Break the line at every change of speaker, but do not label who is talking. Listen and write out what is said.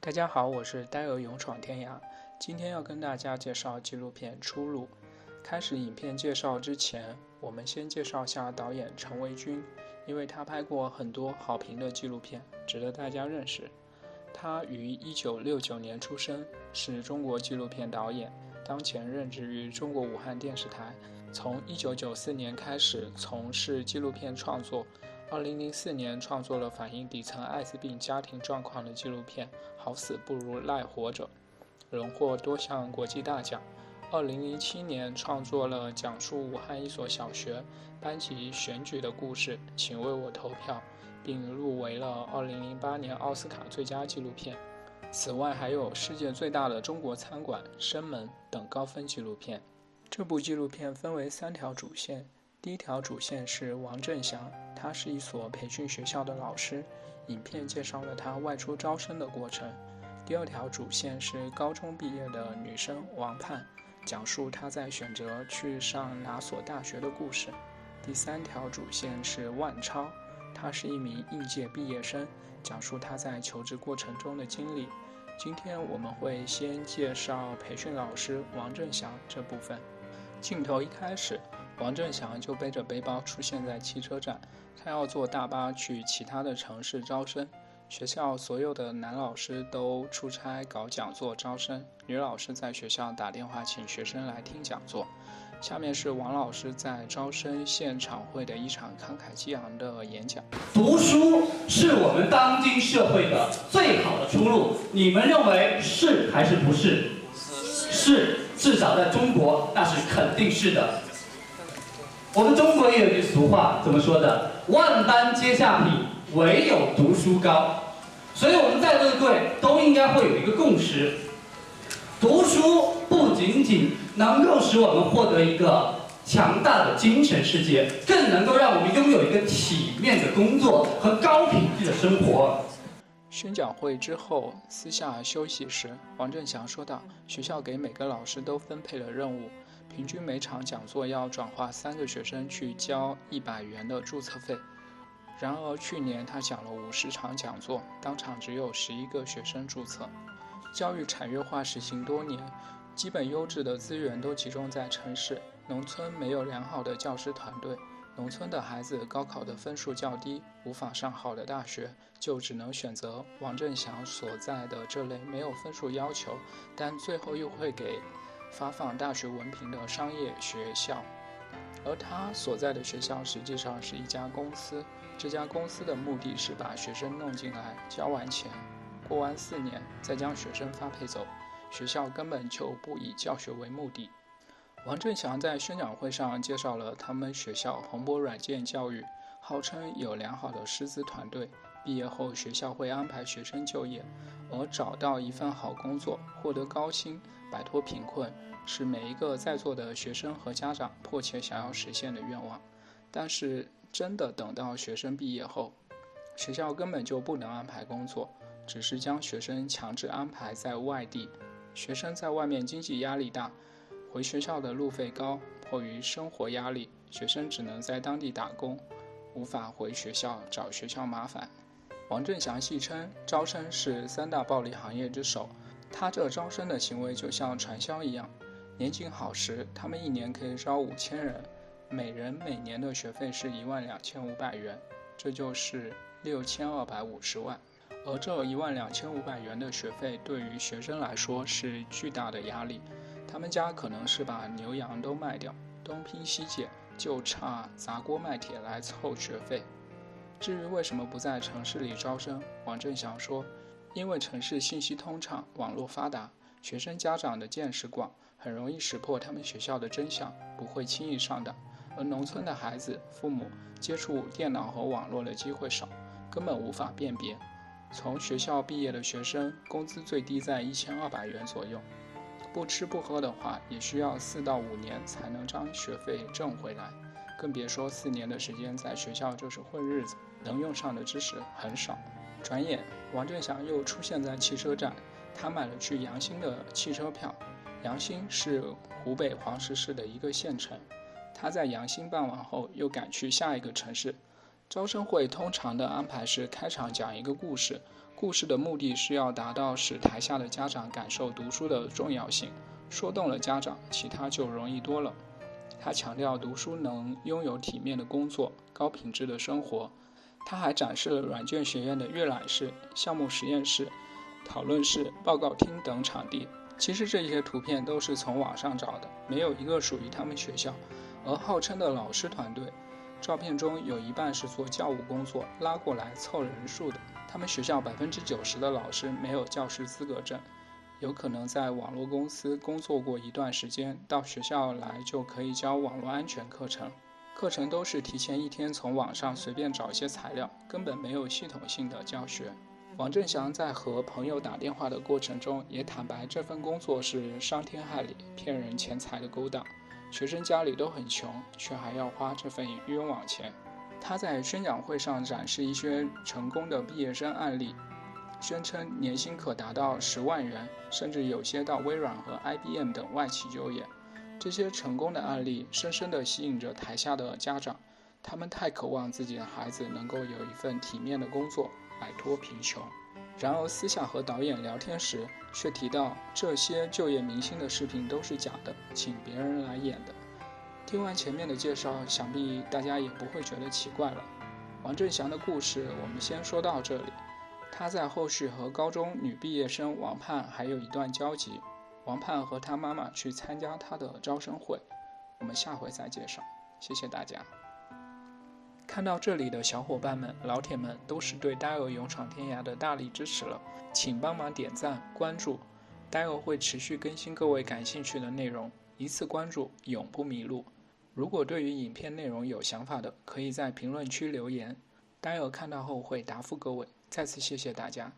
大家好，我是呆鹅勇闯天涯。今天要跟大家介绍纪录片《出路》。开始影片介绍之前，我们先介绍下导演陈维军，因为他拍过很多好评的纪录片，值得大家认识。他于1969年出生，是中国纪录片导演，当前任职于中国武汉电视台。从1994年开始从事纪录片创作。2004年创作了反映底层艾滋病家庭状况的纪录片《好死不如赖活着》，荣获多项国际大奖。2007年创作了讲述武汉一所小学班级选举的故事，请为我投票，并入围了2008年奥斯卡最佳纪录片。此外还有世界最大的中国餐馆、生门等高分纪录片。这部纪录片分为3条主线。第一条主线是王振祥，他是一所培训学校的老师，影片介绍了他外出招生的过程。第二条主线是高中毕业的女生王盼，讲述她在选择去上哪所大学的故事。第3条主线是万超，他是一名应届毕业生，讲述他在求职过程中的经历。今天我们会先介绍培训老师王振祥这部分。镜头一开始，王振祥就背着背包出现在汽车站，他要坐大巴去其他的城市招生。学校所有的男老师都出差搞讲座招生，女老师在学校打电话请学生来听讲座。下面是王老师在招生现场会的一场慷慨激昂的演讲。
读书是我们当今社会的最好的出路，你们认为是还是不是？是，至少在中国那是肯定是的。我们中国也有句俗话，怎么说的？万般皆下品，唯有读书高。所以我们在座的各位都应该会有一个共识：读书不仅仅能够使我们获得一个强大的精神世界，更能够让我们拥有一个体面的工作和高品质的生活。
宣讲会之后，私下休息时，王振祥说道：“学校给每个老师都分配了任务，平均每场讲座要转化3个学生去交100元的注册费。然而去年他讲了50场讲座，当场只有11个学生注册。教育产业化实行多年，基本优质的资源都集中在城市，农村没有良好的教师团队。农村的孩子高考的分数较低，无法上好的大学，就只能选择王振祥所在的这类没有分数要求，但最后又会给发放大学文凭的商业学校。而他所在的学校实际上是一家公司，这家公司的目的是把学生弄进来，交完钱，过完4年再将学生发配走，学校根本就不以教学为目的。王振祥在宣讲会上介绍了他们学校宏博软件教育，号称有良好的师资团队，毕业后学校会安排学生就业，而找到一份好工作，获得高薪，摆脱贫困，是每一个在座的学生和家长迫切想要实现的愿望。但是真的等到学生毕业后，学校根本就不能安排工作，只是将学生强制安排在外地。学生在外面经济压力大，回学校的路费高，迫于生活压力，学生只能在当地打工，无法回学校找学校麻烦。王振祥戏称，招生是3大暴利行业之首，他这招生的行为就像传销一样。年景好时，他们1年可以招5000人，每人每年的学费是12500元，这就是6250万。而这12500元的学费对于学生来说是巨大的压力，他们家可能是把牛羊都卖掉，东拼西借，就差砸锅卖铁来凑学费。至于为什么不在城市里招生，王振祥说，因为城市信息通畅，网络发达，学生家长的见识广，很容易识破他们学校的真相，不会轻易上当。而农村的孩子，父母接触电脑和网络的机会少，根本无法辨别。从学校毕业的学生，工资最低在1200元左右，不吃不喝的话，也需要4到5年才能将学费挣回来，更别说4年的时间在学校就是混日子，能用上的知识很少。转眼，王振祥又出现在汽车站，他买了去阳新的汽车票。阳新是湖北黄石市的一个县城，他在阳新办完后，又赶去下一个城市。招生会通常的安排是开场讲一个故事，故事的目的是要达到使台下的家长感受读书的重要性，说动了家长，其他就容易多了。他强调读书能拥有体面的工作、高品质的生活。他还展示了软件学院的阅览室、项目实验室、讨论室、报告厅等场地。其实这些图片都是从网上找的，没有一个属于他们学校。而号称的老师团队，照片中有一半是做教务工作，拉过来凑人数的。他们学校90%的老师没有教师资格证，有可能在网络公司工作过一段时间，到学校来就可以教网络安全课程。课程都是提前1天从网上随便找些材料，根本没有系统性的教学。王振祥在和朋友打电话的过程中也坦白，这份工作是伤天害理、骗人钱财的勾当。学生家里都很穷，却还要花这份冤枉钱。他在宣讲会上展示一些成功的毕业生案例，宣称年薪可达到10万元，甚至有些到微软和 IBM 等外企就业。这些成功的案例深深地吸引着台下的家长，他们太渴望自己的孩子能够有一份体面的工作，摆脱贫穷。然而私下和导演聊天时，却提到这些就业明星的视频都是假的，请别人来演的。听完前面的介绍，想必大家也不会觉得奇怪了。王振祥的故事我们先说到这里。他在后续和高中女毕业生王盼还有一段交集。王盼和他妈妈去参加他的招生会，我们下回再介绍。谢谢大家。看到这里的小伙伴们、老铁们，都是对呆儿勇闯天涯的大力支持了，请帮忙点赞、关注，呆儿会持续更新各位感兴趣的内容，一次关注，永不迷路。如果对于影片内容有想法的，可以在评论区留言，呆儿看到后会答复各位。再次谢谢大家。